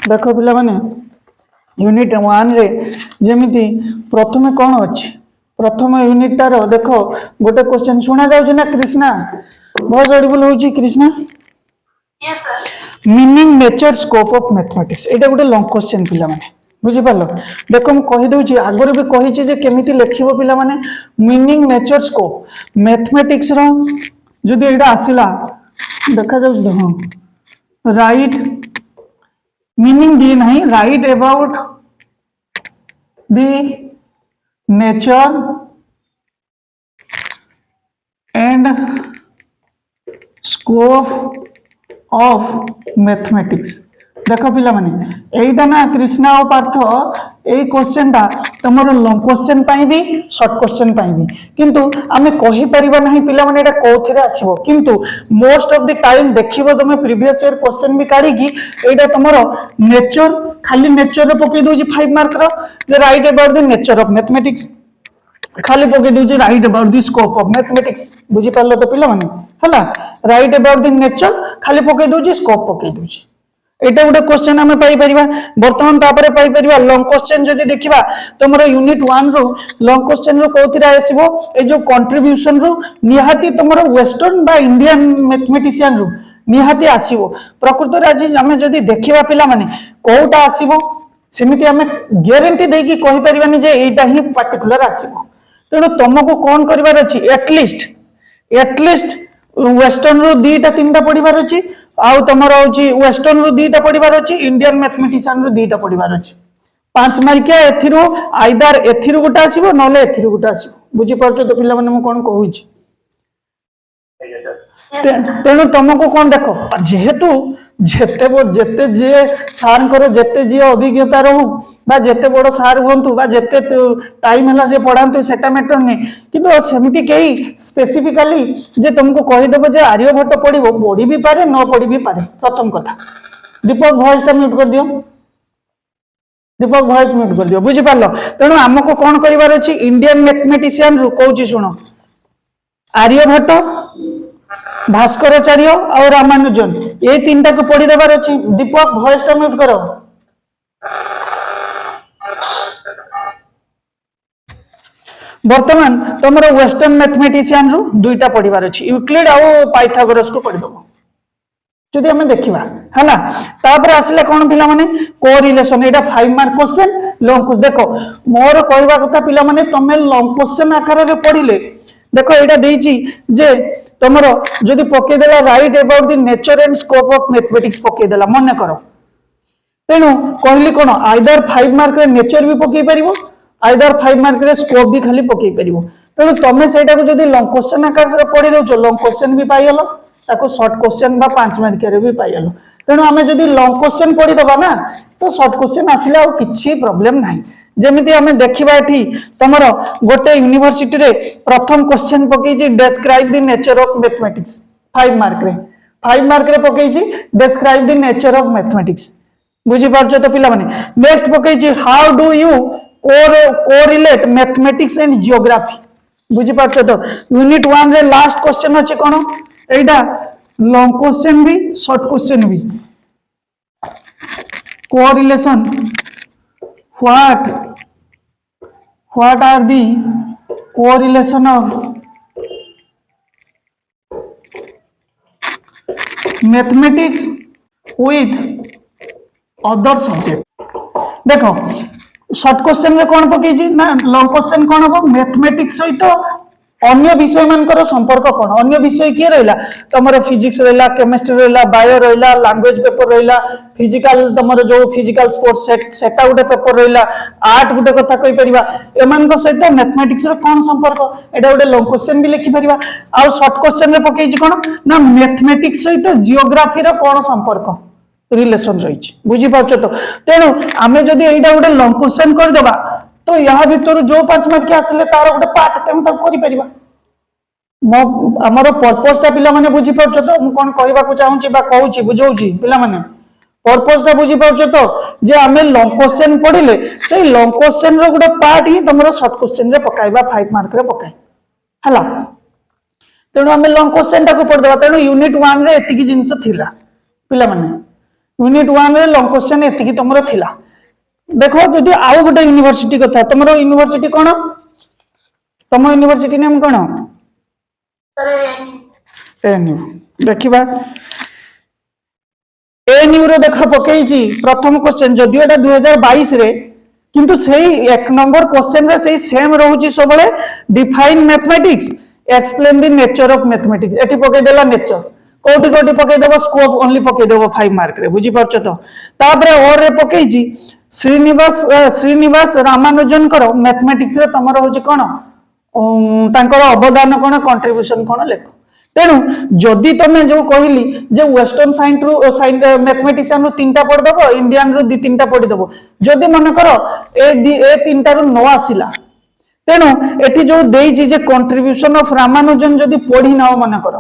देख पिला माने यूनिट 1 रे जेमिति प्रथमे कौन अच्छी प्रथम यूनिट टार देख गोटे क्वेश्चन शुणा जाउछि ना कृष्णा बहुत ऑडिबल होउछि Krishna yes sir meaning nature scope of mathematics एटा गोटे लॉन्ग क्वेश्चन पिला माने बुझी पालो देखो मु कहि दउछि आगर भी कहिछि जे केमिति लेखिबो पिला माने मीनिंग नेचर स्कोप मैथमेटिक्स रो जदि एटा आसिला देखा जाउछि देखो राइट मीनिंग दी नहीं right about the nature and scope of mathematics देख पिला माने एटा ना कृष्णा और पार्थ ए क्वेश्चन टा तमरो लॉन्ग क्वेश्चन पाई भी शॉर्ट क्वेश्चन पाई भी किंतु आमे कहि परिबा नाही पिला माने एटा कोथिरे आसीबो किंतु मोस्ट ऑफ द टाइम देखिबो तमे प्रीवियस ईयर क्वेश्चन भी काढी की एटा तमरो नेचर खाली नेचर रे पके दोजी 5 मार्क रो जे write about the nature of mathematics खाली पके दोजी write about the scope of mathematics बुझी पारलो तो पिला माने हला राइट अबाउट द नेचर खाली पके दोजी स्कोप पके दोजी एटा गोटे क्वेश्चन आमे पाई परिबा वर्तमान तापरे पाई परिबा लॉन्ग क्वेश्चन जदि देखिबा तमरो यूनिट 1 रो लॉन्ग क्वेश्चन रो कोथिरा आसीबो ए जो कंट्रीब्यूशन रो निहाती तमरो वेस्टर्न बा इंडियन मैथमेटिशियन रो निहाती आसीबो प्रकृत रे आज आमे जदि देखिबा पिला माने कोउटा आसीबो सेमिति आमे ग्यारंटी देकी कहि परिबानी जे एटा ही पर्टिकुलर आसीबो तेनो तुमको कोन करिवार अछि एटलिस्ट वेस्टर्न रो दीटा तीनटा पढिबार अछि आउ तमर होची वेस्टर्न रो दीटा पढिबार अछि इंडियन मैथमेटिशियन रो दीटा पढिबार अछि 5 मार्किया एथिरो आइदर एथिरो गोटा आसीबो नले एथिरो गोटा आसीबो बुझी परछो तो पिला माने म कोन कहूची तेणु तुमको कौन देख जेहेतु जेते जे सार जेते जे अभिज्ञता रहू बा जेते बड़ सार हूँ बा जेते टाइम है से पढ़ातु सेटा मैटर नहीं किंतु सेमती कई स्पेसिफिकाली जे तुमको कहीदेव जे आर्यभट्ट पढ़ी भी पारे न पढ़ी भी पारे प्रथम कथा दीपक वॉइस म्यूट कर दियो दीपक वॉइस म्यूट कर दियो बुझी पारलो तेणु आमको कौन करिवार अछि इंडियन मैथमेटिशियन रु कहूची सुनो आर्यभट्ट भास्कराचार्य और रामानुजन ये तीनटा को पढ़ी देवार अछि दीपक वॉइस टा म्यूट करो वर्तमान तुमरो वेस्टर्न मैथमेटिशियन रु दुईटा पढ़िबार अछि यूक्लिड और पाइथागोरस को पढ़ी दबो जदि हमें देखिबा हला तापर आसिले कोन पिला माने कोरिलेशन एटा 5 मार्क क्वेश्चन लॉन्ग क्वेश्चन देखो मोर कहबा कथा पिला माने तमे लॉन्ग क्वेश्चन आकार रे पढ़िले देखो एटा देइची जे तमरो जदि पके देला right about the nature and scope of mathematics पके देला मन करो तेनु कहली कोन आइदर 5 मार्क रे नेचर भी पके परिबो आइदर 5 मार्क रे स्कोप भी खाली पके परिबो तेनु तमे सेटा को जदि लॉन्ग क्वेश्चन आकार रे पढ़ी देउछो लॉन्ग क्वेश्चन भी पाइयलो ताको शॉर्ट क्वेश्चन बा 5 मार्क रे भी पाइयलो तेनु आमे जदि लॉन्ग क्वेश्चन पढ़ी दबा ना तो शॉर्ट क्वेश्चन आसिले आ किछि प्रॉब्लम नाही जेमिति हमें देखिबा एठी तमरो गोटे यूनिवर्सिटी रे प्रथम क्वेश्चन पकेजी describe the nature of mathematics 5 mark रे पकेजी describe the nature of mathematics बुझी पारछो तो पिला माने नेक्स्ट पकेजी how do you correlate mathematics and geography बुझी पारछो तो यूनिट 1 रे लास्ट क्वेश्चन अछि कोन एटा लॉन्ग क्वेश्चन भी शॉर्ट क्वेश्चन भी correlation what are the correlation of mathematics with other subject देखो शॉर्ट क्वेश्चन रे कौन पकेजी ना लॉन्ग क्वेश्चन कौन हो मैथमेटिक्स सहित अन्य विषय मानकर संपर्क कौन अन्य विषय किए रहिला तमरो फिजिक्स रहिला केमिस्ट्री रहिला बायो रहिला लैंग्वेज पेपर रहिला फिजिकल तमरो जो फिजिकल स्पोर्ट्स सेटा गोटे पेपर रहिला आर्ट गोटे कथा कहि परिबा एमान को सहित मैथमेटिक्स रे कोन संपर्क एटा गोटे लॉन्ग क्वेश्चन भी लिखि परिबा आ शॉर्ट क्वेश्चन रे पकेजी कोन ना मैथमेटिक्स सहित जियोग्राफी रो कोन संपर्क रिलेशन रहिछि बुझी पाछो तो तेनु आमे जदी एटा गोटे लॉन्ग क्वेश्चन कर देबा तो यहाँ भीतर जो 5 मार्क आसिले तार गोटे पार्ट तेम तक करि परिबा हमर पर्पस ता पिला माने बुझी पाछो तो मु कोन कहबा को चाहूची बा कहूची बुझौची पिला माने पर्पस ता बुझी पाछो तो जे आमे लॉन्ग क्वेश्चन पढिले से लॉन्ग क्वेश्चन रो गोटे पार्ट ही तमरो शॉर्ट क्वेश्चन रे पकाइबा 5 मार्क रे पकाइ हला तेनु आमे लॉन्ग क्वेश्चन ता को पढ देबा तेनु यूनिट 1 रे एतिकी जिंस थिला पिला माने यूनिट 1 रे लॉन्ग क्वेश्चन एतिकी तुमरो थिला देखो जदि आउ गोटे यूनिवर्सिटी कथा तुमरो यूनिवर्सिटी कोन तुम यूनिवर्सिटी नेम कोन Sir, एएनयू देखिबा एएनयू रो देख पकेइची प्रथम क्वेश्चन जदि एटा 2022 रे किंतु सेही एक नंबर क्वेश्चन रे सेही सेम रहउची सबले define mathematics explain the nature of mathematics एठी पके देला नेचर कोटी कोटी पके देबो स्कोप ओनली पके देबो 5 मार्क रे बुझी परछ तो तापरे और रे पकेइची श्रीनिवास रामानुजन करो मैथमेटिक्स रे तमरो होची कोन तांकर अवदान कोन कंट्रीब्यूशन कोन लेखो तेणु जदि तुम जो कहली जे वेस्टर्न साइंस रु मैथमेटिशियन रु 3टा पढ़ दबो इंडियन रु 2-3टा पढ़ी दबो जदि मन कर ए 3टा रु न आसिला तेणु एठी जो देइची जे कंट्रीब्यूशन ऑफ रामानुजन जदि पढ़ी नाओ मन कर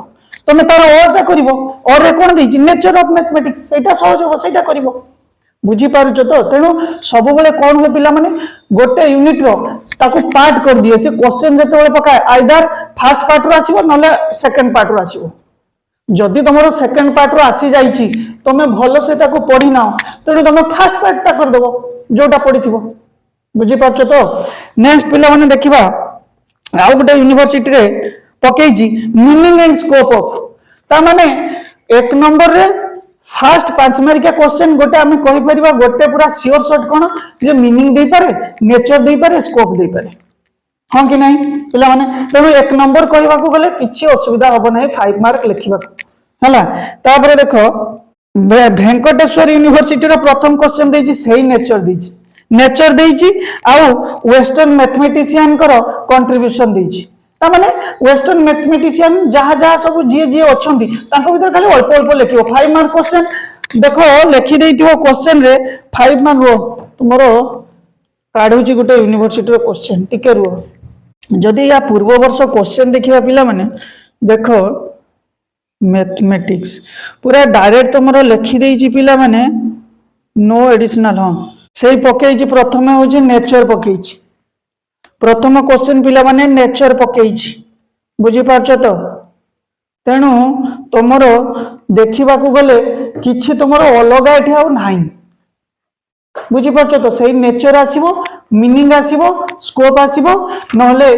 तुम तार ओरटा करिवो और रे कोन देइची नेचर ऑफ मैथमेटिक्स सेटा सहज हो सेटा करिवो बुझी पारुछ तो तेणु सब बेले कोन हो पिला माने गोटे यूनिट रो ताकू पार्ट कर दिए से क्वेश्चन जते बेले पकाय आइदर फर्स्ट पार्ट रो आसीबो नले सेकंड पार्ट रो आसीबो जदि तुमरो सेकंड पार्ट रो आसी जाईची तुमे भलो से ताकू पढ़ी नाओ तेणु तुमे फर्स्ट पार्ट ता कर देबो जोटा पढ़िथिबो बुझी पारुछ तो नेक्स्ट पिला माने देखिबा आउ गोटे यूनिवर्सिटी रे पकेइची मीनिंग एंड स्कोप ऑफ ता माने एक नंबर रे फास्ट 5 मार्किया क्वेश्चन गोटे आमे कहि परिबा गोटे पूरा श्योर शॉट कोन जे मीनिंग देई पारे नेचर देई पारे स्कोप देई पारे हां कि नहीं पिला माने तेणु एक नंबर कहबा को गले किछि असुविधा होबो नहीं 5 मार्क लिखिबा हला तापरे देखो भेंकटेश्वर यूनिवर्सिटी रो प्रथम क्वेश्चन देइछि सही नेचर देइछि आउ वेस्टर्न मैथमेटिशियन करो कंट्रीब्यूशन देइछि ता माने वेस्टर्न मैथमेटिशियन जहा जहा सब जे जे अछंती तांको भीतर खाली अल्प अल्प लिखिबो 5 मार्क क्वेश्चन देखो लिखि देइथिबो क्वेश्चन रे 5 मार्क रो तुमरो काढुची गुटे यूनिवर्सिटी रो क्वेश्चन टिके रो जदि या पूर्व वर्ष क्वेश्चन देखिबा पिला माने देखो मैथमेटिक्स पूरा डायरेक्ट तुमरो लिखि देइची पिला माने नो एडिशनल हां सेही पकेइची प्रथमे होची नेचर पकेइची प्रथम क्वेश्चन पिला माने नेचर पकेइची बुझी पारछ तो तेणु तुमरो देखिबा को गले किछि तुमरो अलगा एठी आ नाही बुझी पारछ तो सही नेचर आसीबो मीनिंग आसीबो स्कोप आसीबो नहले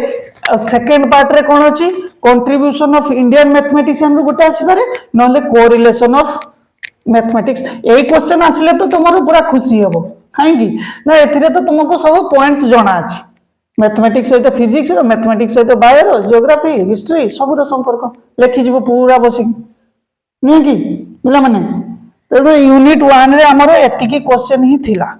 सेकंड पार्ट रे कोन अछि कंट्रीब्यूशन ऑफ इंडियन मैथमेटिशियन रो गोटे आसी पारे नहले कोरिलेशन ऑफ मैथमेटिक्स एई क्वेश्चन आसिले तो तुमरो पूरा खुशी हेबो काहे कि ना एथिरे तो तुमको सब पॉइंट्स जणा अछि मैथमेटिक्स सहित फिजिक्स मैथमेटिक्स सहित बायो जियोग्राफी हिस्ट्री सब संपर्क लिखि जीव पूरा बसी नुहे कि पिला माने तेणु यूनिट 1 रे हमर एतिकी क्वेश्चन ही थिला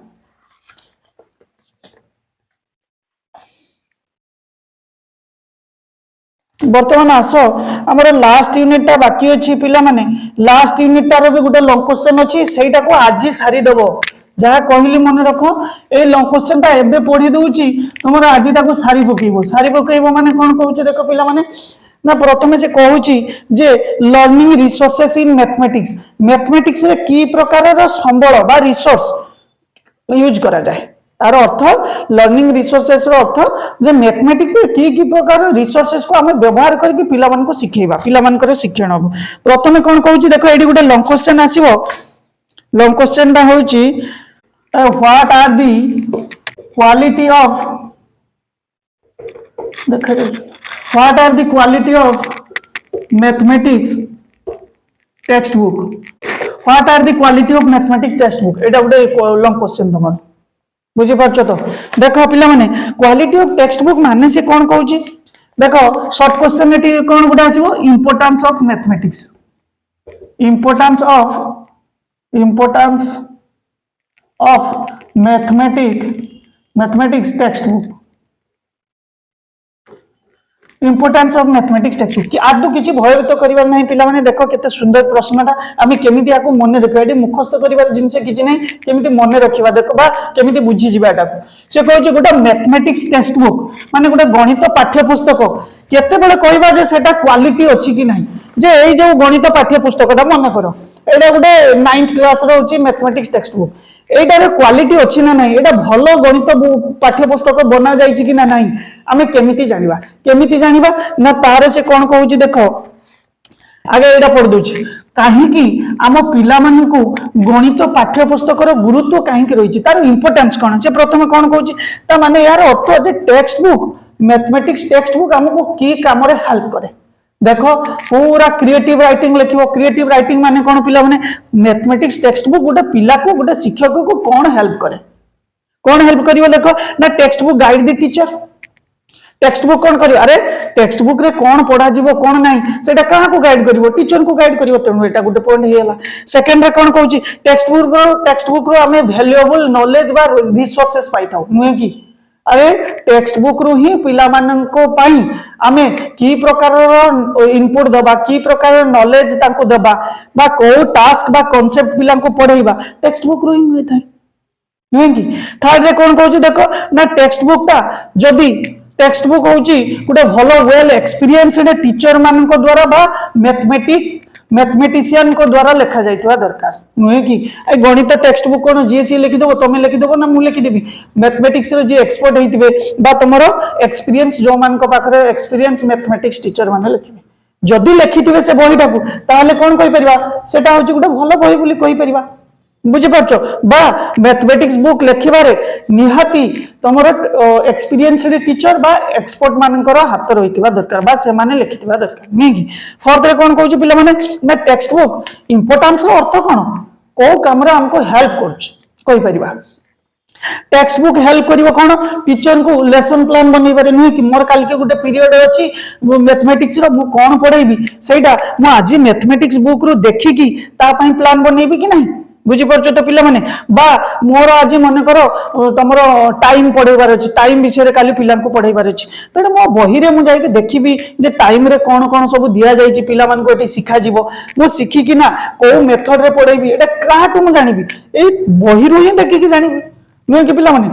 वर्तमान आस हमर लास्ट यूनिट ता बाकी अछि पिला माने लास्ट यूनिट तार भी गुटे लॉन्ग क्वेश्चन अछि सेटा को आज सारी देबो जहा कहली मन रखो ए लॉन्ग क्वेश्चन ता एबे पढी दउची तुमर आज ताको सारी पकेइबो माने कोन कहउची देखो पिला माने ना प्रथमे से कहउची जे लर्निंग रिसोर्सेस इन मैथमेटिक्स रे की प्रकार रो संबल बा रिसोर्स यूज करा जाय तार अर्थ लर्निंग रिसोर्सेस रो अर्थ जे मैथमेटिक्स रे की प्रकार रिसोर्सेस को हमें व्यवहार करके पिला मन को सिखेबा पिला मन को शिक्षण हो प्रथमे कोन कहउची देखो एडी गुटे लॉन्ग क्वेश्चन आसीबो लॉन्ग क्वेश्चन ता होउची what are the quality of what are the quality of mathematics textbook what are the quality of mathematics textbook Etah Gute long question तमर बुझी पारछ तो देखो पिला माने क्वालिटी ऑफ टेक्स्ट बुक माने से कोन कहउची देखो शॉर्ट क्वेश्चन एटी कोन गुटे आसीबो importance of mathematics importance of mathematics textbook importance of mathematics textbook कि आदु किछि भयभीत करिवार नाही पिला माने देखो केते सुंदर प्रश्नटा आमी केमिति याको मने रखिबा एडी मुखस्थ करिवार जिंस किछि नाही केमिति मने रखिबा देखो बा केमिति बुझी जिबा एटा से कहउछि गोटा मैथमेटिक्स टेक्स्ट बुक माने गोटा गणित पाठ्य पुस्तक केते बेले कहबा जे सेटा क्वालिटी अछि कि नाही जे एई जो गणित पाठ्य पुस्तकटा मने करो एटा गोटे 9th क्लास रो होछि मैथमेटिक्स टेक्स्ट बुक एटार क्वालिटी अछि ना नाही एटा भलो गणित पाठ्य पुस्तक बना जाईछि कि ना नाही आमे केमिति जानिबा ना तारे से कोन कहउछि देखो आगे एटा पढ दोछि କାହିଁକି ଆମ ପିଲାମାନଙ୍କୁ ଗଣିତ ପାଠ୍ୟ ପୁସ୍ତକର ଗୁରୁତ୍ୱ କାହିଁକି ରହିଛି, ତାର ଇମ୍ପୋର୍ଟାନ୍ସ କ'ଣ? ସେ ପ୍ରଥମେ କ'ଣ କହୁଛି, ତା ମାନେ ଏହାର ଅର୍ଥ ଯେ text book, mathematics text book ଆମକୁ କି କାମରେ ହେଲ୍ପ करे। देखो पूरा क्रिएटिव राइटिंग लिखिबो, क्रिएटिव राइटिंग माने कौन पिला माने मैथमेटिक्स टेक्स्ट बुक गोटे पिला को गोटे शिक्षक को कौन हेल्प करे, कौन हेल्प करिवो? देखो ना text book guide the teacher, text book कौन करियो? अरे टेक्स्ट बुक रे कौन पढ़ा जीवो कौन नाही सेटा कहा को गाइड करिवो? टीचर को गाइड करिवो। तेणु एटा गोटे पॉइंट हेला। सेकंड रे कौन कहूची, टेक्स्ट बुक रो हमें वैल्यूएबल नॉलेज बा रिसोर्सेस पाइथाउ नुहे की? अरे टेक्स्ट बुक रु ही पिला माननको पाई आमे की प्रकार इनपुट दबा, की प्रकार नॉलेज तांको दबा बा को टास्क बा कांसेप्ट पिला को पढ़ाइबा टेक्स्ट बुक रु ही मिलथाय नुहे की? थर्ड रे कौन कहूची, देखो ना टेक्स्ट बुक ता जदी टेक्स्ट बुक होची गोटे भलो वेल एक्सपीरियंस्ड टीचर माननको द्वारा बा मैथमेटिशियन को द्वारा लिखा जाइतवा दरकार नुहे की? ए गणित टेक्स्ट बुक कोन जी सी लिखि देबो, तमे लिखि देबो ना मु लिखि देबी? मैथमेटिक्स रे जे एक्सपर्ट हेतिबे बा तमरो एक्सपीरियंस जो मान को पाखरे एक्सपीरियंस मैथमेटिक्स टीचर माने लिखिबे, जदी लिखिथिबे से बहिटा को ताहले कोन कहि परिबा सेटा होची गोटे भलो बहि बोली कहि परिबा। बुझी पारछो बा मैथमेटिक्स बुक लिखिबारे निहाती तमरो एक्सपीरियंस्ड टीचर बा एक्सपर्ट मानकर हाथ रहितबा दरकार बा से माने लिखितबा दरकार नहीं की? फोर्थ रे कोन कहूची पिला माने ना टेक्स्ट बुक इंपोर्टेंस रो अर्थ कोन, को काम रे हमको हेल्प करछ कहि परिबा? टेक्स्ट बुक हेल्प करिवो कोन? टीचर को लेसन प्लान बनै पारे नुहे कि? मोर काल के गोटे पीरियड अछि मैथमेटिक्स रो, मु कोन पढाइबी सेटा मु आज मैथमेटिक्स बुक रो देखि कि ता पई प्लान बनैबी कि नहीं? बुझी पारछो तो पिला माने बा मोर आज मन करो तमरो टाइम पढाइबार अछि, टाइम विषय रे काली पिला को पढाइबार अछि, तडे मो बही रे मु जाई के देखिबी जे टाइम रे कोन कोन सब दिया जाई छि पिला मान को एटी सिखा जीवो, मु सिखि कि ना को मेथड रे पढाइबी एटा काटू मु जानिबी, ए बही रो ही देखि कि जानिबी नुहे कि पिला माने?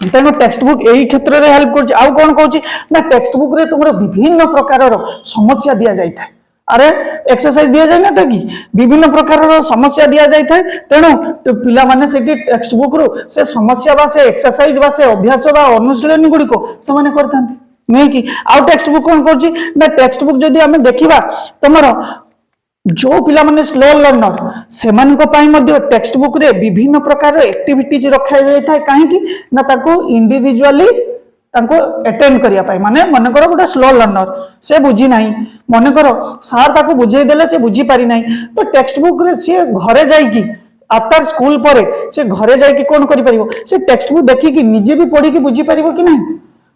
तेणु टेक्स्ट बुक यही क्षेत्र में हेल्प कर। आउ कौन कहूँ ना टेक्स्ट बुक रे तुम विभिन्न प्रकार समस्या दि जाए, अरे एक्सरसाइज दि जाए ना तो कि विभिन्न प्रकार समस्या दि जाए, तेणु तो पिला माने से टेक्स्ट बुक रू से समस्या बा से एक्सरसाइज बा से अभ्यास बा अनुशीलन गुड़ी को से करते नहीं कि? आउ टेक्स्ट बुक कौन कर ना टेक्स्ट बुक जदि आम देखा तुम जो पिला माने स्लो लर्नर से टेक्स्ट बुक रे विभिन्न प्रकार एक्टिविटीज रखा जाए कहीं ना ताको इंडिविजुअली अटेंड करिया पाई, माने मन करो गोटे स्लो लर्नर से बुझी नहीं, मन करो सार ताको बुझे देले से बुझी पारी नहीं, तो टेक्स्ट बुक रे से घरे जाई की आफ्टर स्कूल परे से घरे जाई की कोन करि परिबो, से टेक्स्ट बुक देखि कि निजे भी पढ़ी की बुझी परिबो कि नहीं?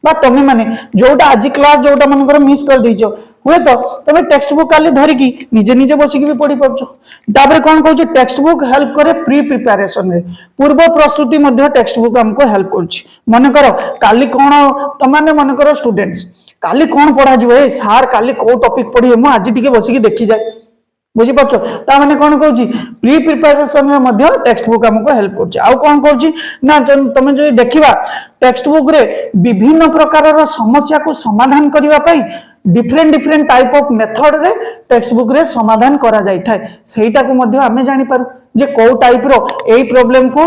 बा तमे माने जोटा आज क्लास जोटा मन करो मिस कर दीजो हुए तो तमे टेक्स्ट बुक काली धरि की निजे निजे बसी की भी पढ़ी परछो। ताबरे कोन कहू टेक्स्ट बुक हेल्प करे प्री प्रिपरेशन रे, पूर्व प्रस्तुति मध्ये टेक्स्ट बुक हमको हेल्प करछि। मन करो काली कोन तमाने मन करो स्टूडेंट्स काली कोन पढ़ा जिवो, ए सर काली को टॉपिक पढ़ी मु आज टिके बसी की देखि जाय, बुझी पाछो ता माने कोन कहूची प्री प्रिपरेशन रे मध्ये टेक्स्ट बुक हमको हेल्प करछि। आ कोन कहूची ना तमे जो देखिबा टेक्स्ट बुक रे विभिन्न प्रकार समस्या को समाधान करिवा पई different different type of method रे टेक्स्ट बुक रे समाधान करा जाय थाए, सेटा को मध्ये हमें जानि पारु जे को टाइप रो एई प्रॉब्लम को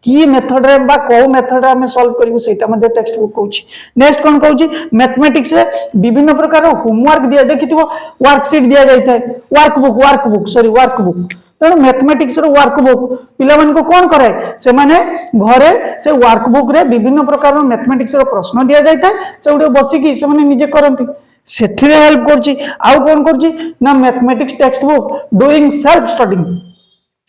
की मेथड रे बा को मेथड रे हमें सॉल्व करिवो सेटा मध्ये टेक्स्ट बुक कहूची। नेक्स्ट कोन कहूची मैथमेटिक्स रे विभिन्न प्रकार होमवर्क दिया देखिथिबो वर्कशीट दिया जाय थाए, वर्कबुक तेणु मैथमेटिक्स रो वर्कबुक पिला मन को कौन कराए से माने घरे से वर्कबुक रे विभिन्न प्रकार मैथमेटिक्स रो प्रश्न दिया जाय थाए, से उडे बसी की से माने निजे करंती सेथिरे हेल्प करची। आउ कोन करची ना mathematics text book doing self study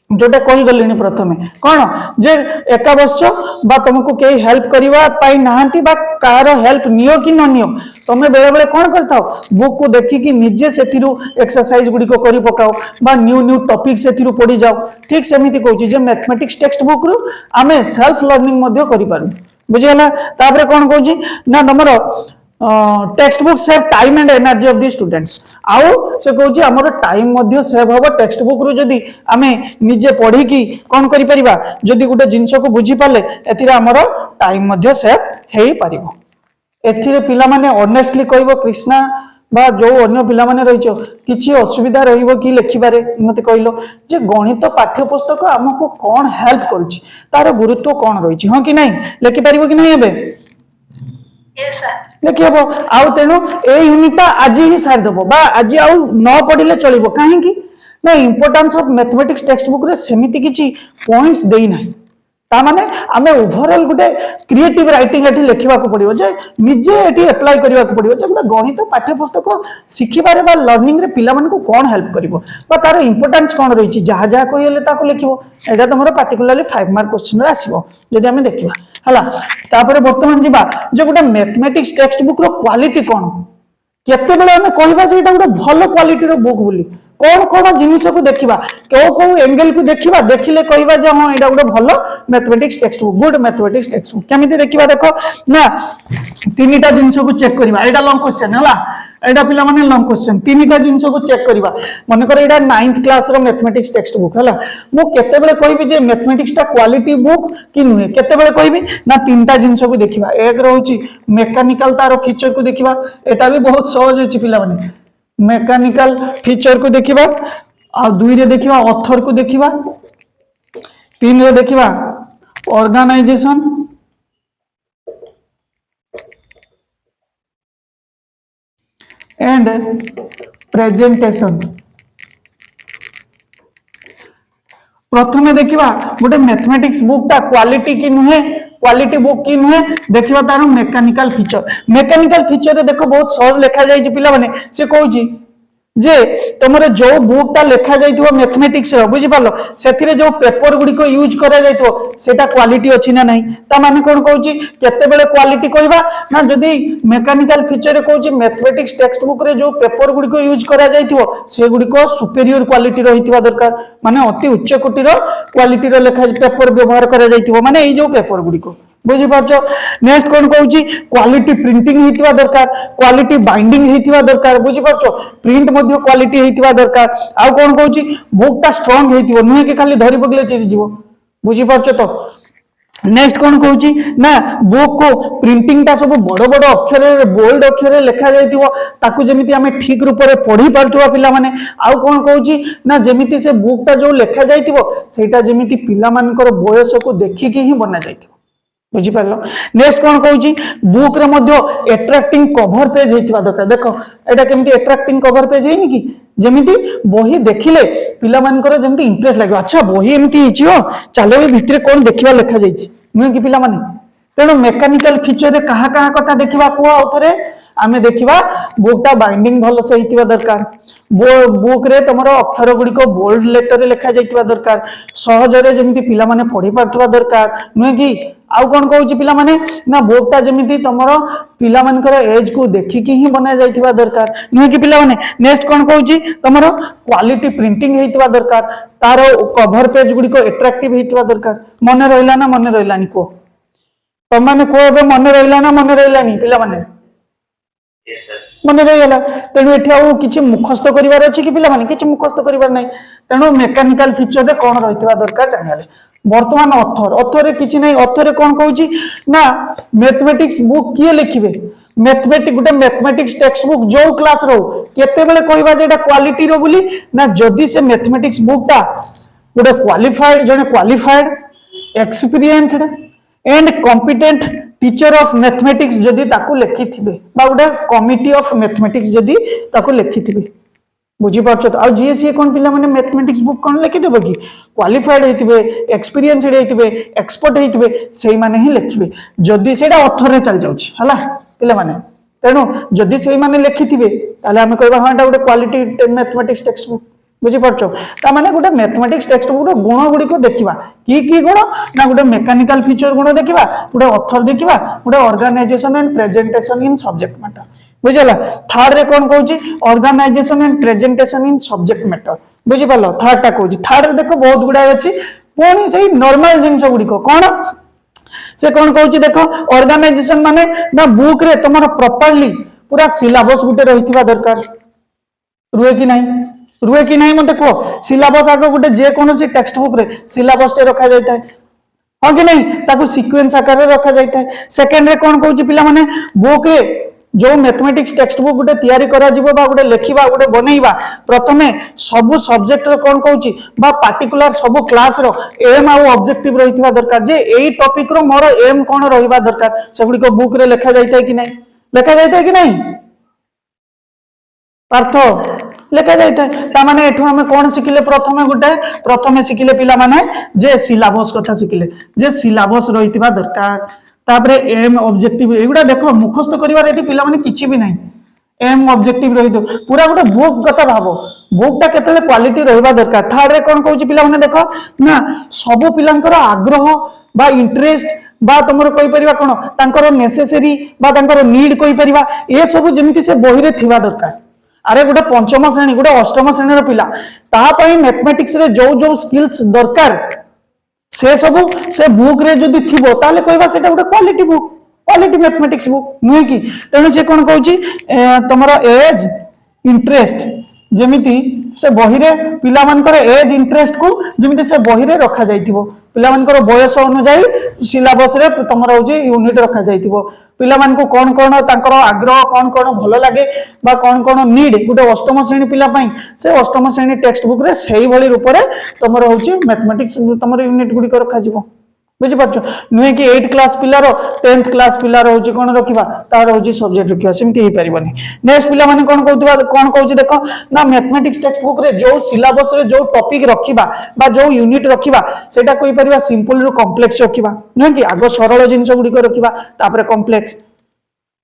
जोटा कही गलिनी प्रथमे कौन जे एका बसछ बा तुमको कई हेल्प करिवा पाई नाहंती बा कार हेल्प नियो कि न नियो तमे बेले बेले कौन करथाओ बुक को देखि कि निजे सेथिरु एक्सरसाइज गुडी को करि पकाओ बा न्यू न्यू टॉपिक सेथिरु पढी जाओ। ठीक सेमिति कहूची जे मैथमेटिक्स टेक्स्ट बुक रु आमे सेल्फ लर्निंग मध्ये करि पारु, बुझियला। तापरे कौन कहूची ना तमरो textbook save time and energy of the students, आउ से कहूची हमर टाइम मध्ये सेव होबो टेक्स्ट बुक रु जदी आमे निजे पढी की कोन करि परिबा जदी गुटे जिंस को बुझी पाले एथिरे हमर टाइम मध्ये सेव हेई परिबो। एथिरे पिला माने ऑनेस्टली कहबो कृष्णा बा जो अन्य पिला माने रहिचो किछि असुविधा रहिबो कि लेखिबारे मते कहलो जे गणित पाठ्य पुस्तक हमको कोन हेल्प करूची तार गुरुत्व कोन रहिची हां कि नहीं लेखि परिबो कि नहीं एबे देखिए आउ तेणु ए यूनिटा आज ही सारी देव बा आज आउ न पढ़ले चलो कहीं ना importance of mathematics text book रे सेमिति किछि पॉइंट्स देई नाही ता माने आमे ओवरऑल गुटे क्रिएटिव राइटिंग एठी लिखिबा को पड़िबो जे निजे एठी अप्लाई करिबा को पड़िबो जे गुटे गणित पाठ्य पुस्तक शिखिबारे बा लर्निंग रे पिला मन को कोन हेल्प करिवो बा तार इंपोर्टेंस कोन रहिछि जहा जहा कहिले ताको लिखिबो एटा तमरो पार्टिकुलरली 5 मार्क क्वेश्चन रे आसीबो जदि आमे देखिबा हला तापर वर्तमान जिबा जे गुटे मैथमेटिक्स टेक्स्ट बुक रो क्वालिटी कोन केते बेले हमें कहबा जे एटा गुटे भलो क्वालिटी रो बुक बोली कौन कौन जिनिस को देखिबा को एंगल को देखिबा देखिले कहबा जे हां एटा गुटे भलो mathematics text book good mathematics text book केमिति देखिबा देखो ना तीनटा जिनिस को चेक करिबा एटा लॉन्ग क्वेश्चन हला एटा पिला माने लॉन्ग क्वेश्चन तीनटा जिनिस को चेक करिबा मन कर एटा 9th क्लास रो मैथमेटिक्स टेक्स्ट बुक हला मु केते बेले कहबी जे मैथमेटिक्स टा क्वालिटी बुक कि नुहे केते बेले कहबी ना तीनटा जिनिस को देखिबा एक रहउची मेकानिकल तारो फीचर को देखिबा एटा भी बहुत सहज होची पिला माने मेकानिकल फीचर को देखिबा आ दुई रे देखिबा ऑथर को देखिबा तीन रे देखिबा ऑर्गेनाइजेशन एंड प्रेजेंटेशन प्रथमे देखिबा गोटे मैथमेटिक्स बुक ता क्वालिटी की नुहे क्वालिटी बुक की नुहे देखिबा तार मेकानिकल फीचर रे देखो बहुत सहज लिखा जाई छी पिला माने से कहूची जे तुमरे जो बुक ता लिखा जाइथिबो मैथमेटिक्स रो बुझि पालो सेथिरे जो पेपर गुडी को यूज करा जाइथिबो सेटा क्वालिटी अछि ना नहीं ता माने कोन कहूची केते बेले क्वालिटी कहबा ना जदी मेकानिकल फीचर रे कहूची मैथमेटिक्स टेक्स्ट बुक रे जो पेपर गुडी को यूज करा जाइथिबो से गुडी को सुपीरियर क्वालिटी रहिथिबा दरकार माने अति उच्च कोटि रो क्वालिटी रो लेखा पेपर व्यवहार करा जाइथिबो माने एई जो पेपर गुडी को बुझी पारछो नेक्स्ट कोन कहूची क्वालिटी प्रिंटिंग हेतिबा दरकार क्वालिटी बाइंडिंग हेतिबा दरकार बुझी पारछो प्रिंट मध्ये क्वालिटी हेतिबा दरकार आ कोन कहूची बुक ता स्ट्रांग हेतिबो नुहे के खाली धरि पगले चिरि जीवो बुझी पारछो तो नेक्स्ट कोन कहूची ना बुक को प्रिंटिंग ता सब बड़ बड़ अक्षर रे बोल्ड अक्षर रे लिखा जाइतिबो ताकू जेमिति हमें ठीक रूप रे पढ़ी पारथुवा पिला माने आ कोन कहूची ना जेमिति से बुक ता जो लिखा जाइतिबो सेटा जेमिति पिला मानकर बयस को देखि के ही बना जाइतिबो बुझी पारलो नेक्स्ट कोन कहूची बुक रे मध्ये अट्रैक्टिंग कवर पेज हेतिबा दरकार देखो एटा केमिति अट्रैक्टिंग कवर पेज हेनी कि जेमिति बही देखिले पिला मानकर जेमिति इंटरेस्ट लागो अच्छा बही एमिति हिची हो चलो ए भितरे कोन देखिबा लेखा जाईची नुहे कि पिला माने तेनो मेकानिकल फीचर रे कहा कहा कथा देखिबा को आउथरे आमे देखिबा बुक ता बाइंडिंग भलो से हितिबा दरकार बुक रे तमरो अक्षर गुडी को बोल्ड लेटर रे लिखा जाइतिबा दरकार सहज रे जेमिति पिला माने पढी पारथुवा दरकार नुहे कि आउ कोन कहूची पिला माने ना बुक ता जेमिति तमरो पिला मानकर एज को देखि कि ही बना जाइतिबा दरकार नुहे कि पिला माने नेक्स्ट कोन कहूची तमरो क्वालिटी प्रिंटिंग हेतिबा दरकार तारो कवर पेज गुडी को अट्रैक्टिव हेतिबा दरकार मने रहला ना मने रहलानी को तम माने को एबे मने रहला ना मने रहलानी पिला माने मन रहीगला तेणु एठी आउ किछि मुखस्त करिवार अछि कि पिला माने किछि मुखस्त करिवार नै तेणु मेकानिकल फीचर रे कोन रहितबा दरकार जानियाले वर्तमान ऑथर रे किछि नै ऑथर रे कोन कहूची ना मैथमेटिक्स बुक किए लिखिबे मैथमेटिक्स टेक्स्ट बुक जो क्लास रो केते बेले कहबा जे एटा क्वालिटी रो बोली ना जदी से मैथमेटिक्स बुक ता गोटे qualified experienced and competent teacher of mathematics जदी ताकू लिखिथिबे बा गोटे कमिटी ऑफ मैथमेटिक्स जदी ताकू लिखिथिबे बुझी पारछो आ जीएससी कोन पिला माने मैथमेटिक्स बुक कोन लिखि देबो कि क्वालिफाइड हेतिबे एक्सपीरियंस्ड हेतिबे एक्सपर्ट हेतिबे सेही माने ही लिखिबे जदी सेटा ऑथर रे चल जाउछि हला पिला माने तेनु जदी सेही माने लिखिथिबे ताले हम कहबा हां एटा गोटे क्वालिटी मैथमेटिक्स टेक्स्ट बुक बुझी पारछो ता माने गोटे मैथमेटिक्स टेक्स्ट बुक रो गुण गुडी को देखिबा की गुण ना गोटे मेकानिकल फीचर गुण देखिबा गोटे ऑथर देखिबा गोटे organisation and presentation in subject matter बुझला थर्ड रे कोन कहूची organisation and presentation in subject matter बुझी पालो थर्ड टा कहूची थर्ड रे देखो बहुत गुडा अछि पुणी सही नॉर्मल जिंस गुडी को कोन से कोन कहूची देखो ऑर्गेनाइजेशन माने ना बुक रे तमरो प्रॉपर्ली पूरा सिलेबस गुटे रहितिबा दरकार रुए कि नहीं मते को सिलेबस आगो गुटे जे कोनोसी टेक्स्ट बुक रे सिलेबस टे रखा जायता है हां कि नहीं ताको सीक्वेंस आकार रे रखा जायता है सेकंड रे कोन कहूची पिला माने बुक रे जो मैथमेटिक्स टेक्स्ट बुक गुटे तयारी करा जिवो बा गुटे लेखिबा गुटे बनेइबा प्रथमे सब सब्जेक्ट रो कोन कहूची बा पार्टिकुलर सब क्लास रो एम आ ऑब्जेक्टिव रहितबा दरकार जे एई टॉपिक रो मोर एम कोन रहिबा दरकार से गुडी को बुक रे लिखा जायता है कि नहीं लिखा जायता है कि नहीं पार्थ लेखा जाए ताने एठू आम कौन शिखिले प्रथमे शिखिले पिला माने जे सिलेबस कथा शिखिले जे सिलेबस रही दरकार तापरे एम ऑब्जेक्टिव एगुड़ा देख मुखस्त करिवार एठी पिला माने किछि भी नहीं एम ऑब्जेक्टिव रही पूरा गोटे बुक कथा भाव बुकटा केतले क्वालिटी रहिबा दरकार थर्ड रे कोन कहूची पिला माने देखो ना सब पिलांकर आग्रह बा इंटरेस्ट बा तुमर कहि परिबा कोन तांकर नेसेसरी बा तांकर नीड कहि परिबा ए सब जेमिति से बही रे थिबा दरकार अरे गोटे पंचम श्रेणी गोटे अष्टम श्रेणी पिला मैथमेटिक्स रे जो जो स्किल्स दरकार से सब से बुक रे जदि थिबो ताले कहबा सेटा गोटे quality book quality mathematics book नुहे कि तेणु से कौन कहूँ तुम एज इंटरेस्ट जेमिति से बही रे पिला मानकर एज इंटरेस्ट को जेमिति से बही रे रखा जाइथिबो पिला मानकर बयस अनुसार सिलेबस रे तुमर होची यूनिट रखा जाइथिबो पिला मान को कौन कौन तांकर आग्रह कौन कौन भल लगे बा कौन कौन नीड गोटे अष्टम श्रेणी पिला पई से अष्टम श्रेणी टेक्स्ट बुक रे सेही भली रूप रे तुमर होची मैथमेटिक्स तुमर यूनिट गुडी को रखा जिवो बुझी पारछो नुहे कि 8 क्लास पिलार 10th क्लास पिलार होची कोन रखिबा तार होची सब्जेक्ट रखिबा सेमति हे परिबनी नेक्स्ट पिला माने कोन कहउतबा कोन कहउची देखो ना मैथमेटिक्स टेक्स्ट बुक रे जो सिलेबस रे जो टॉपिक रखिबा बा जो यूनिट रखिबा सेटा कोइ परिबा सिंपल रु कॉम्प्लेक्स रखिबा नुहे कि आगो सरल जिंस गुडी को रखिबा तापर कॉम्प्लेक्स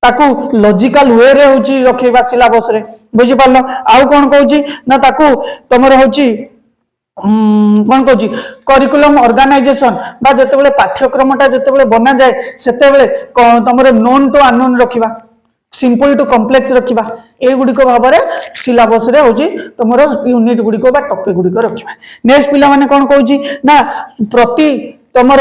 ताकू लॉजिकल वे रे होची रखिबा सिलेबस रे बुझी पारलो आउ कोन कहउची ना ताकू तमरो होची कौन कहूँ करिकुलम ऑर्गेनाइजेशन बा जिते पाठ्यक्रमटा जिते बना जाए सेते तुम नोन टू अननोन रखिबा सिंपल टू कॉम्प्लेक्स रखिबा ए गुडिक भाव में सिलेबस रे होची तुम यूनिट गुडिक बा टॉपिक गुडिक रखिबा नेक्स्ट पिला माने कौन कहूँ ना प्रति तुमर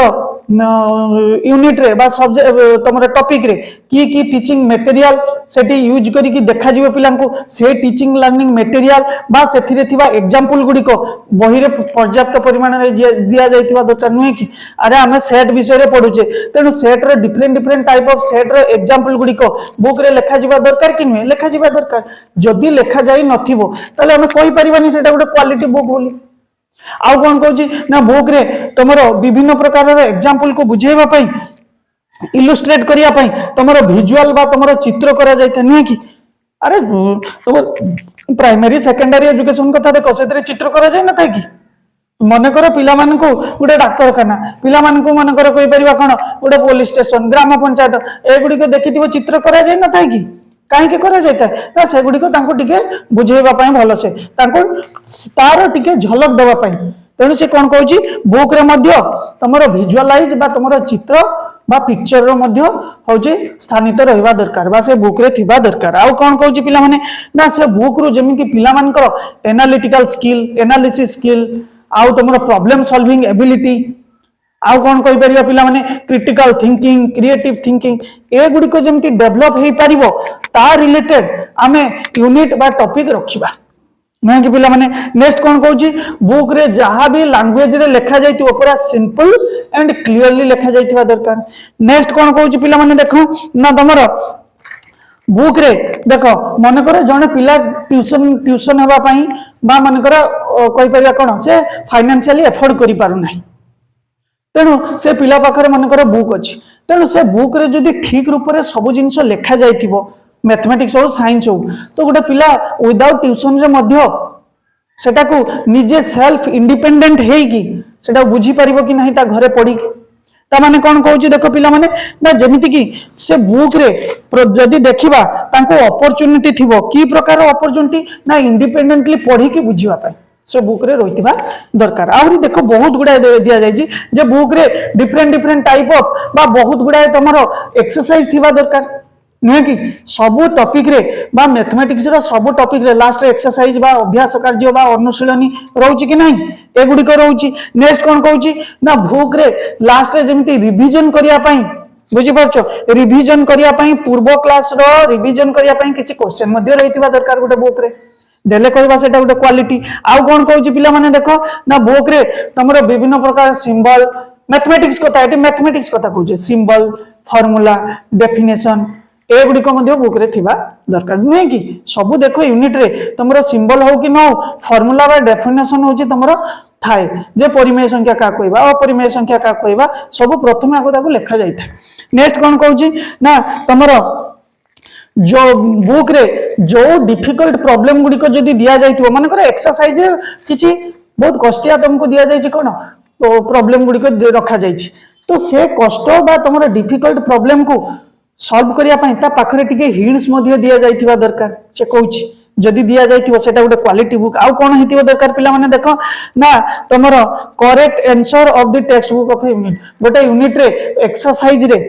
यूनिट रे बा सब्जेक्ट तुमर टॉपिक रे की टीचिंग मटेरियल सेठी यूज करी की देखा जीव पिलांको से टीचिंग लर्निंग मटेरियल बा सेथिरे थिबा एग्जांपल गुडी को बही रे पर्याप्त परिमाण रे दिया जाइतिबा दरकार नुहे कि अरे हमें सेट विषय रे पढुचे तेनु सेट रे डिफरेंट टाइप ऑफ सेट रे एग्जांपल गुडी को बुक रे लेखा जीवा दरकार कि नुहे लेखा जीवा दरकार जदी लेखा जाई नथिबो तले हमें कहि परिबानी सेटा गोटे क्वालिटी बुक बोली आउ कौन कहूँ ना बुक रे तुमर विभिन्न प्रकार एग्जांपल को बुझेबा पई इलुस्ट्रेट करिया पई तुमर विजुअल बा तुमर चित्र करा जायता नुहे कि अरे तुम प्राइमरी सेकेंडरी एजुकेशन कथा देखो सेतरे चित्र करा जाय न थाय कि मन कर पिला मान को गोटे डाक्तरखाना पिला मान को मन कर कहि परिबा कोन गोटे पुलिस स्टेशन ग्राम पंचायत ए गुडी को देखिथिबो चित्र करा जाय न थाय कि कहीं करा जाता है ना से गुडी को तांको टिके बुझेबा पई भलो से तांको तार टिके झलक देबा पई तेणु से कोन कहूची बुक रे मध्य तमरो विजुअलाइज बा तमरो चित्र बा पिक्चर रो मध्य होची स्थानित रहबा दरकार बा से बुक रे थिबा दरकार आउ कोन कहूची पिला माने ना से बुक रो जेमिति पिला मानकर एनालिटिकल स्किल एनालिसिस स्किल आउ तमरो प्रॉब्लम सॉल्विंग एबिलिटी आउ कौन कहि परिबा पिला माने क्रिटिकल थिंकिंग क्रिएटिव थिंकिंग ए गुडी को जेमति डेवलप हेई परिबो ता रिलेटेड आमे यूनिट बा टॉपिक रखिबा नै कि पिला माने नेक्स्ट कौन कहूची बुक रे जहां भी लैंग्वेज रे लिखा जाइतिबो पूरा सिंपल एंड क्लियरली लिखा जाइतिबा दरकार नेक्स्ट कौन कहूची पिला माने देखो ना तमरो बुक रे देखो मन कर जने पिला ट्यूशन हेबा पई बा मन कर कहि परिबा कोन से फाइनेंशियली एफोर्ड करि पारु नाही तेणु से पिला पाखरे मनकर बुक अच्छी तेणु से बुक रे जदि ठीक रूप से सब जिनस लेखा जाइथिबो मैथमेटिक्स हो साइंस हो तो गोटे पिला विदाउट ट्यूशन रे मध्य सेटा को निजे सेल्फ इंडिपेंडेंट हेगी सेटा बुझी परिबो कि नहीं ता घरे पढ़ी ता माने कोन कहूची देखो पिला माने ना जेमिति कि से बुक रे जदि देखिबा तांको अपॉर्चुनिटी थिबो की प्रकार अपॉर्चुनिटी ना इंडिपेंडेंटली पढ़ी कि बुझिबा पाई से बुक रे रहितिबा दरकार आउरी देखो बहुत गुडा दिया जायछि जे बुक रे डिफरेंट टाइप ऑफ बा बहुत गुडा तमरो एक्सरसाइज थिबा दरकार नुहे कि सब टॉपिक रे बा मैथमेटिक्स रो सब टॉपिक रे लास्ट रे एक्सरसाइज बा अभ्यास कार्य बा अनुशीलनी रहउछि कि नहीं ए गुडी को रहउछि नेक्स्ट कोन कहउछि ना बुक रे लास्ट रे जेमिति रिवीजन करिया पई बुझी पारछो रिवीजन करिया पई पूर्व क्लास रो रिवीजन करिया पई किछि क्वेश्चन मध्ये रहितिबा दरकार गोटे बुक रे देले कहबा सेटा गोटे क्वालिटी आउ कोन कहउछि पिला माने देखो ना बुक रे तमरो विभिन्न प्रकार सिंबल मैथमेटिक्स कथा एटी मैथमेटिक्स कथा कहउछि सिंबल फार्मूला डेफिनेशन ए गुडी को मध्ये बुक रे थिबा दरकार नै कि सब देखो यूनिट रे तमरो सिंबल हो कि न फार्मूला बा डेफिनेशन होछि तमरो थाए जे परिमेय संख्या का कहबा अपरिमेय संख्या का कहबा सब प्रथम आगो ताको लेखा जाय था नेक्स्ट कोन कहउछि ना तमरो जो बुक रे जो डिफिकल्ट प्रॉब्लम गुडी को जदी दिया जाइथिबो मन कर एक्सरसाइज किछि बहुत कष्टिया तुमको दिया जाइछि कोन तो प्रॉब्लम गुडी को रखा जाइछि तो से कष्ट बा तुमर डिफिकल्ट प्रॉब्लम को सॉल्व करिया पई ता पाखरे टिके हिंट्स मध्ये दिया जाइथिबा दरकार से कहूछि जदि दिया जाइथिबो सेटा गोटे क्वालिटी बुक आउ कोन हितिबो दरकार पिला माने देखो ना तुमर correct answer of the textbook of unit गोटे यूनिट रे एक्सरसाइज रे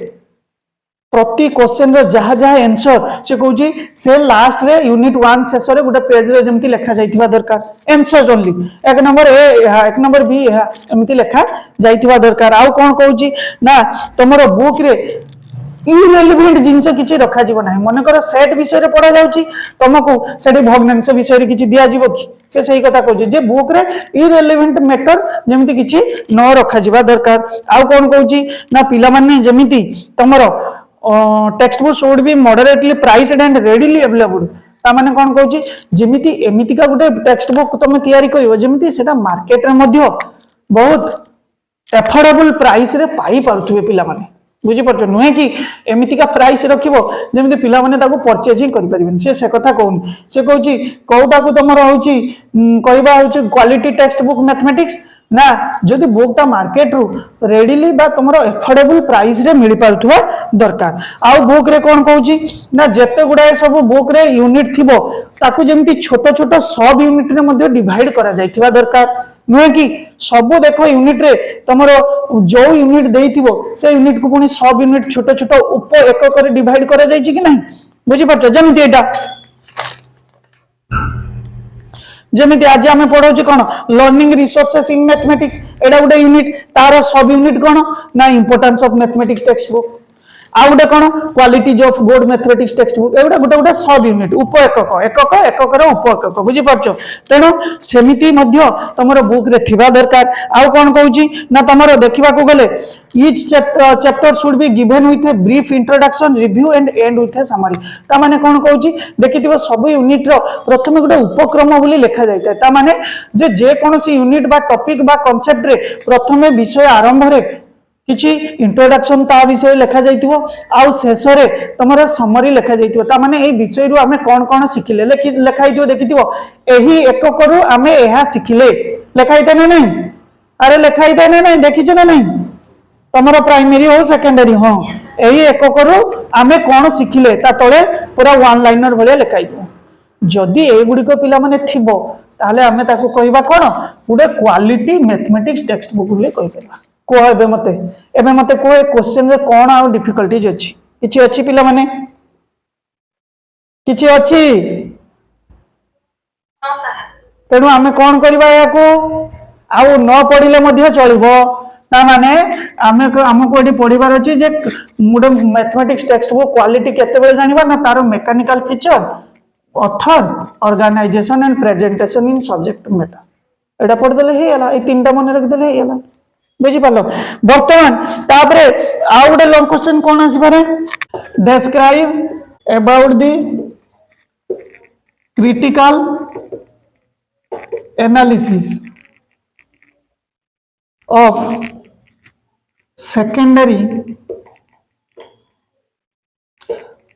प्रति क्वेश्चन रो जहा जहा आंसर से कहूची से लास्ट रे यूनिट 1 शेष रे गोटे पेज रे जेमति लिखा जाइथिबा दरकार आंसर ओनली एक नंबर ए एक नंबर बी एमति लिखा जाइथिबा दरकार आउ कोन कहूची ना तमरो बुक रे इरेलेवेंट जिंस किछि रखा जीव नाही मन कर सेट विषय रे पढा जाउची तुमको सेठी भग्नांश विषय रे किछि दिया जीव कि से सही कथा कहूची जे बुक रे इरेलेवेंट मैटर जेमति किछि न रखा जीवा दरकार आउ कोन कहूची ना पिला माने जेमिति तमरो textbook should be moderately priced and readily available ता माने कोन कहूची जेमिति एमिति का गुटे टेक्स्ट बुक तुम तयारी करिवो जेमिति सेटा मार्केट रे मध्य बहुत एफोर्डेबल प्राइस रे पाई पारुथुबे पिला माने बुझी परछो नुहे कि एमिति का प्राइस रखिबो जेमिति पिला माने ताको परचेजिंग करि परिबेन से कथा कहूनी से कहूची कोउटा को तमरो होची कहबा होची क्वालिटी टेक्स्ट बुक मैथमेटिक्स ना जदि बुकटा मार्केट रु रेडिली बा तुमरो एफोर्डेबल प्राइस रे मिली पारुथुवा दरकार आउ बुक रे कोन कहूची ना जत्ते गुडा सब बुक रे यूनिट थिबो ताकू जेमिति छोट छोट सब यूनिट रे मध्ये डिवाइड करा जाइथिबा दरकार नुहे कि सबु देखो यूनिट रे तमरो जो यूनिट देइथिबो से यूनिट को पुनी सब यूनिट छोट छोट उप एकक रे डिवाइड करा जाइछि कि नहीं बुझी परछो जेमिति एटा जेमिति आज आमे पढौछि कोन लर्निंग रिसोर्सेस इन मैथमेटिक्स एडा गुडे यूनिट तार सब यूनिट कोन ना importance of mathematics textbook आ गुडे कोन qualities of good mathematics textbook एगुडा गुडे गुडे सब यूनिट उप एकक एकक एकक रे उप एकक बुझी परछो तेनो सेमिति मध्य तमरो बुक रे थिबा दरकार आउ कोन कहूछि ना तमरो देखिबा को गेले each chapter should be given with a brief introduction review and and with A summary ता माने कोन कहूछि देखिथिबो सब यूनिट रो प्रथमे गुडे उपक्रम बोली लिखा जायते ता माने जे कोनोसी यूनिट बा टॉपिक बा कांसेप्ट रे प्रथमे विषय आरंभ रे किछि इंट्रोडक्शन ता विषय लिखा जाइथिबो आउ शेष रे तमरो समरी लिखा जाइथिबो ता माने एई विषय रु हमें कोन कोन सिखिले लिखा हिथिबो देखिथिबो एही एकक रु हमें एहा सिखिले लिखा हिते ना नहीं अरे लिखा हिते ना नहीं देखिछ ना नहीं तमरो प्राइमरी हो सेकेंडरी हो एही एकक रु हमें कोन सिखिले ता तळे पूरा वन लाइनर भलिया लिखा हिथिबो जदी एई गुडी को पिला माने थिबो ताले हमें ताको कहबा कोन गुडे क्वालिटी मैथमेटिक्स टेक्स्ट बुक बोली कहि परबा को एबे मते को क्वेश्चन रे कोन आ डिफिकल्टीज अछि किछि अछि पिला माने किछि अछि हाँ सर तेनु हमें कोन करबा याको आउ न पढिले मध्ये चलिबो ता माने हमको एठी पढिबार अछि जे मुडे मैथमेटिक्स टेक्स्ट बुक क्वालिटी केते बेले जानिबा ना तारो mechanical feature author organisation and presentation in subject matter एटा पढ देले हे हला ए तीनटा मन रख देले हे हला बुझी पालो वर्तमान तापरे आ गोटे लॉन्ग क्वेश्चन कोन आसी पारे describe about the critical analysis of secondary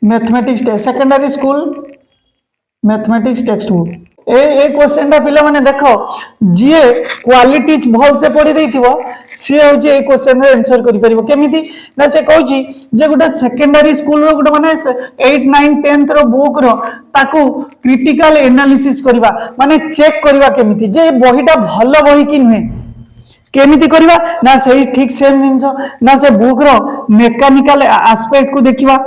mathematics text secondary school mathematics text book A question टा पिला माने देखो जे क्वालिटीज भल से पढी देथिबो सी होची ए क्वेश्चन रे आंसर करि परिबो केमिति ना से कहूची जे गुटे सेकेंडरी स्कूल रो गुटे माने 8 9 10th रो बुक रो ताकू क्रिटिकल एनालिसिस करबा माने चेक करबा केमिति जे बहीटा भलो बही कि नुहे केमिति करबा ना सही ठीक सेम जिंस ना से बुक रो मैकेनिकल एस्पेक्ट को देखिबा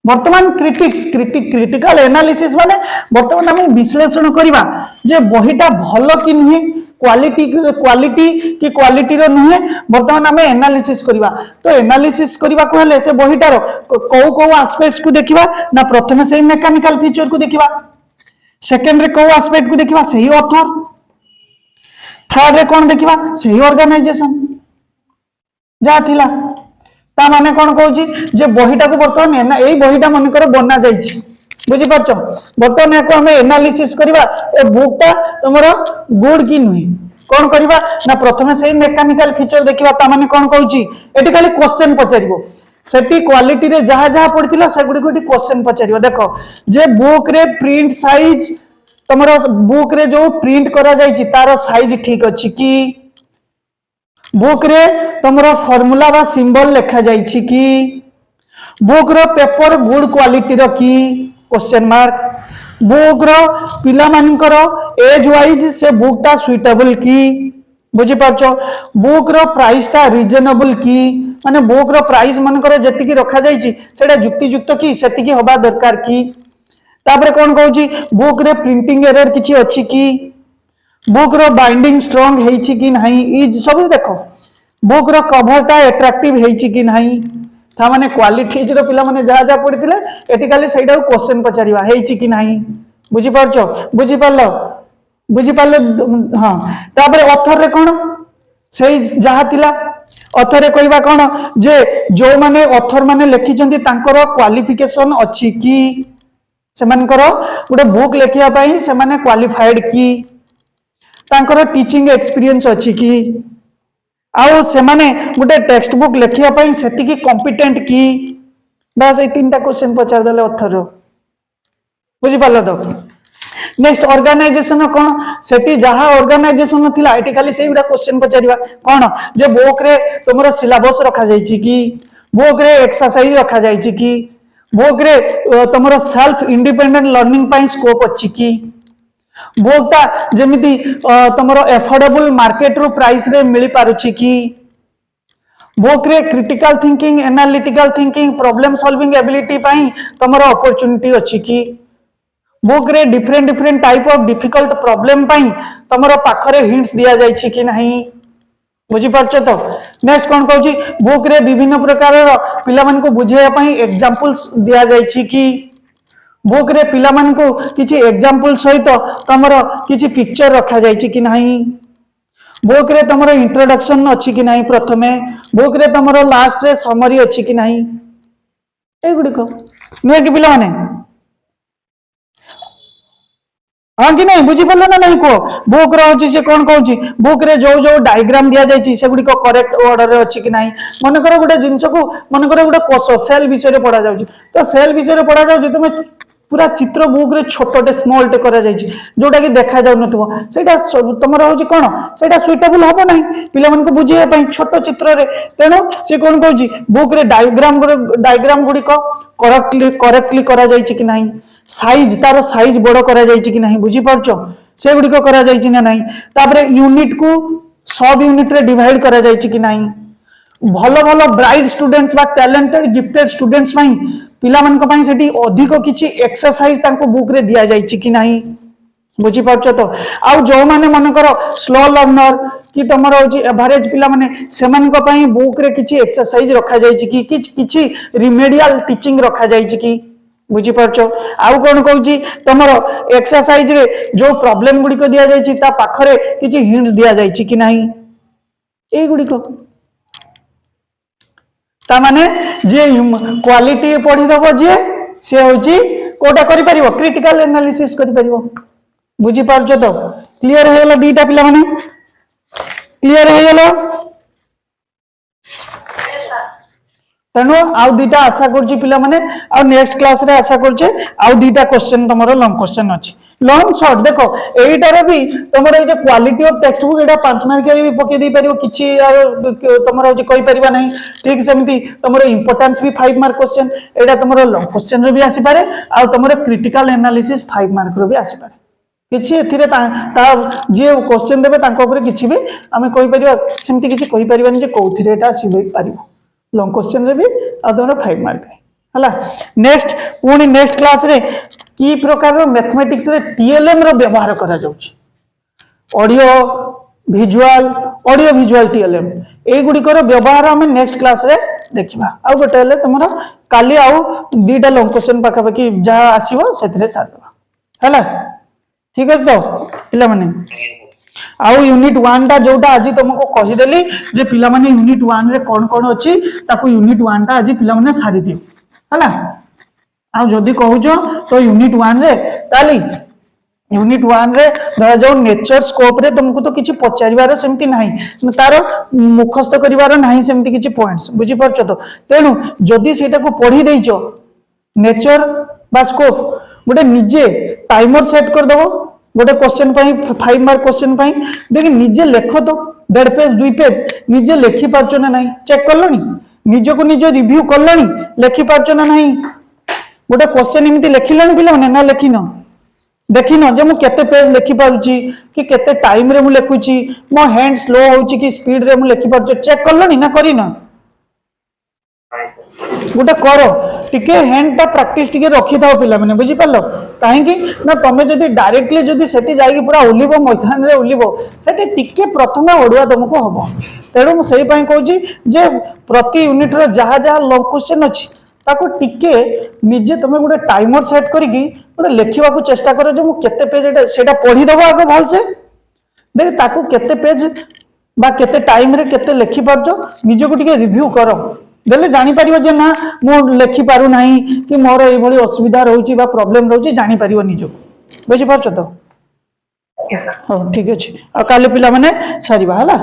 वर्तमान क्रिटिकल एनालिसिस माने वर्तमान हम विश्लेषण करिबा जे बहीटा भलो कि नुहे क्वालिटी की क्वालिटी रो नुहे वर्तमान हम एनालिसिस करिबा तो एनालिसिस करिबा को हेले से बहीटार को एस्पेक्ट्स को देखिबा ना प्रथमे सही मैकेनिकल फीचर को देखिबा सेकंड रे को एस्पेक्ट को देखिबा सही ऑथर थर्ड रे कोन देखिबा सही ऑर्गेनाइजेशन जा थिला ता माने कोन कहूची जे बहीटा को वर्तमान एई बहीटा मन कर बना जाईची बुझी परछो वर्तमान एको हम एनालिसिस करिबा ए बुकटा तमरो गुड की नुही कोन करिबा ना प्रथमे सही मैकेनिकल फीचर देखिबा ता माने कोन कहूची एटी खाली क्वेश्चन पचारिबो सेटी क्वालिटी रे जहाँ जहाँ पड़िथिला सेगुडी कोटी क्वेश्चन पचारियो देखो जे बुक रे प्रिंट साइज तमरो बुक रे जो प्रिंट करा जायछि तार साइज ठीक अछि कि बुक रे तमरो फार्मूला बा सिंबल लिखा जायछि कि बुक रो पेपर गुड क्वालिटी रो कि क्वेश्चन मार्क बुक रो पिला मानकर एज वाइज से बुक ता सुइटेबल कि बुझी पारछो बुक रो प्राइस ता रिजनेबल कि माने बुक रो प्राइस मानकर जेतिकी रखा जायछि सेटा युक्ति युक्त कि सेतिकी होबा दरकार कि तापर कोन कहूची बुक रे प्रिंटिंग एरर किछि अछि कि बुक रो बाइंडिंग स्ट्रांग हेछि कि नाही इज सब देखो बुक रो कवर ता अट्रैक्टिव हेछि कि नाही था माने क्वालिटीज रो पिला माने जा जा पडिथिले एटी खाली सेटा क्वेश्चन पचारिबा हेछि कि नाही बुझी पारछो बुझी पारले हां तापर ऑथर रे कोन सेई जहा थिला ऑथर रे कहबा कोन जे जो माने ऑथर माने लिखिचंती तांकर क्वालिफिकेशन अछि कि सेमानकर गोटे बुक लेखिया पई सेमाने क्वालिफाइड कि तांकर टीचिंग एक्सपीरियंस अछि कि आउ सेमाने गोटे टेक्स्ट बुक लेखिया पई सेतिकी कॉम्पिटेंट कि बस ए तीनटा क्वेश्चन पचार देले ऑथर रो बुझी पालो तो नेक्स्ट ऑर्गेनाइजेशन कोन सेटी जहा ऑर्गेनाइजेशन थिला एटी खाली सेइडा क्वेश्चन पचारिबा कोन जे बुक रे तमरो सिलेबस रखा जायछि कि बुक रे एक्सरसाइज रखा जायछि कि बुक रे तमरो सेल्फ इंडिपेंडेंट लर्निंग पई स्कोप अछि कि बुकटा जेमिति तमरो एफोर्डेबल मार्केट रो प्राइस रे मिली पारुछि कि बुक रे critical thinking analytical thinking problem solving ability पई तमरो अपॉर्चुनिटी अछि कि बुक रे different different type of difficult problem पई तमरो पाखरे हिंट्स दिया जायछि कि नाही बुझी पारछो तो नेक्स्ट कोन कहूची बुक रे विभिन्न प्रकार रो पिला मन को बुझेया पई एग्जांपल्स दिया जायछि कि बुक रे पिला मन को किछि एग्जांपल सहित तमरो किछि पिक्चर रखा जायछि कि नाही बुक रे तमरो इंट्रोडक्शन अछि कि नाही प्रथमे बुक रे तमरो लास्ट रे समरी अछि कि नाही ए गुडी को नै कि पिला माने हाँ कि नहीं बुझी पार्ल ना नहीं को बुक रही से कौन कहूँ बुक रे जो जो डायग्राम दि जाए से गुड़िक करेक्ट ऑर्डर रे अच्छी कि नहीं मनकर गोटे जिनस को मनकर गोटे सेल विषय पढ़ा जाउछि तो सेल विषय पढ़ा जाउछि तुम पूरा चित्र बुक रे छोटे स्मॉल टे करा जायछि जोटा कि देखा जाउ नथुवा सेटा तमरा होछि कोन सेटा सुइटेबल होबो नाही पिला मन को बुझिया पई छोटो चित्र रे तेनो से कोन कहूछि बुक रे डायग्राम गुड़िक करेक्टली करा जायछि कि नाही साइज तार साइज बड़ करा जायछि कि नाही बुझी पारछो से गुड़िक करा जायछि ना नाही तापरे यूनिट को सब यूनिट रे डिवाइड करा जायछि कि नाही भलो भलो ब्राइट स्टूडेंट्स बा टैलेंटेड गिफ्टेड स्टूडेंट्स पई पिला मन को पई सेठी अधिक किछि एक्सरसाइज तांको बुक रे दिया जायछि कि नाही बुझी पारछो तो आउ जो माने मनकर स्लो लर्नर कि तमरो होछि एवरेज पिला माने सेमान को पई बुक रे किछि एक्सरसाइज रखा जायछि कि किछि रिमेडियल टीचिंग रखा जायछि कि बुझी पारछो आउ कोन कहूछि तमरो एक्सरसाइज रे जो प्रॉब्लम गुडी को दिया जायछि ता पाखरे किछि हिंट्स दिया जायछि कि नाही ए गुडी को ता माने जे क्वालिटी पढ़ी दबो जे से होची कोटा करि परिबो क्रिटिकल एनालिसिस करि परिबो बुझी पारछो तो क्लियर हे गेला दीटा पिला माने क्लियर हे गेला तनो आउ दीटा आशा करछि पिला माने आ नेक्स्ट क्लास रे आशा करछे आउ दीटा क्वेश्चन तमरो लॉन्ग क्वेश्चन अछि लॉन्ग शॉर्ट देखो एइटारे भी तमरो जे quality of text book Etah 5 mark रे भी पके दे परिबो किछि तमरो जे कहि परिबा नहीं ठीक सेमती तमरो इंपोर्टेंस भी 5 मार्क क्वेश्चन एटा तमरो लॉन्ग क्वेश्चन रे भी आसी पारे आ तमरो क्रिटिकल एनालिसिस 5 मार्क रे भी आसी पारे किछि एथिरे ता जे क्वेश्चन देबे तांको ऊपर किछि भी हमें कहि परिबा सेमती किछि कहि परिबानी जे कोथिरे एटा आसी परिबो लॉन्ग क्वेश्चन रे भी आ तमरो 5 मार्क रे हला नेक्स्ट पुनी नेक्स्ट क्लास रे की प्रकार रो मैथमेटिक्स रे टीएलएम रो व्यवहार करा जाउछि ऑडियो विजुअल टीएलएम ए गुडी को व्यवहार हम नेक्स्ट क्लास रे देखिबा आ गोटे ले तमरो काली आउ दीटा लॉन्ग क्वेश्चन पाखा पाखी जहा आसीबो सेथरे साथ देबा हला ठीक अछि तो पिला माने आउ यूनिट 1 टा जोटा आज तुमको कहि देली जे पिला माने यूनिट 1 रे कोन कोन अछि ताको यूनिट 1 टा आज पिला माने सारी दियो हला आ जदी कहूजो तो यूनिट 1 रे ताली यूनिट 1 रे धरा जाओ नेचर स्कोप रे तुमको तो किछि पचारिबार सेमती नाही तार मुखस्त करिवार नाही सेमती किछि पॉइंट्स बुझी परछो तो तेनु जदी सेटा को पढी देइछो नेचर बा स्कोप गोटे निजे टाइमर सेट कर दबो गोटे क्वेश्चन पई 5 मार्क क्वेश्चन पई देखि निजे लेखो तो 1.5 पेज 2 पेज निजे लेखि परछो ना नाही चेक करलोनी निजे को निजे रिव्यू करलोनी लेखि परछो ना नाही गोटे क्वेश्चन एमिति लेखिलानी पिला ना लेखिनो देखिन जे मु केते पेज लिखि पारुची कि केते टाइम रे मु लिखुची मो हैंड स्लो होउची कि स्पीड रे मु लिखि पारुची चेक करलनी ना करिन गोटे करो टिके हैंड टा प्रैक्टिस टिके रखि थाओ पिला माने बुझी पालो काहे कि ना तमे जदी डायरेक्टली जदी सेठी जाई पूरा उलिबो मैदान रे उलिबो सेठी टिके प्रथम ओडुआ तुमको हबो तेडो मु सेही पई कहूची जे प्रति यूनिट रो जहा जहा लॉन्ग क्वेश्चन अछि ताको टिके निजे तमे गोटे टाइमर सेट करिकी गोटे लेखिबा को चेष्टा करो जे मु केते पेज सेटा पढी दबो आगो भल से देख ताको केते पेज बा केते टाइम रे केते लेखि परजो निजे को टिके रिव्यू करो देले जानि परिबो जे ना मु लेखि पारु नाही कि मोर एई भली असुविधा रहउची बा प्रॉब्लम रहउची जानि परिबो निजे को बुझि परछो तो हो ठीक अछि आ काले पिला माने सारीबा हला।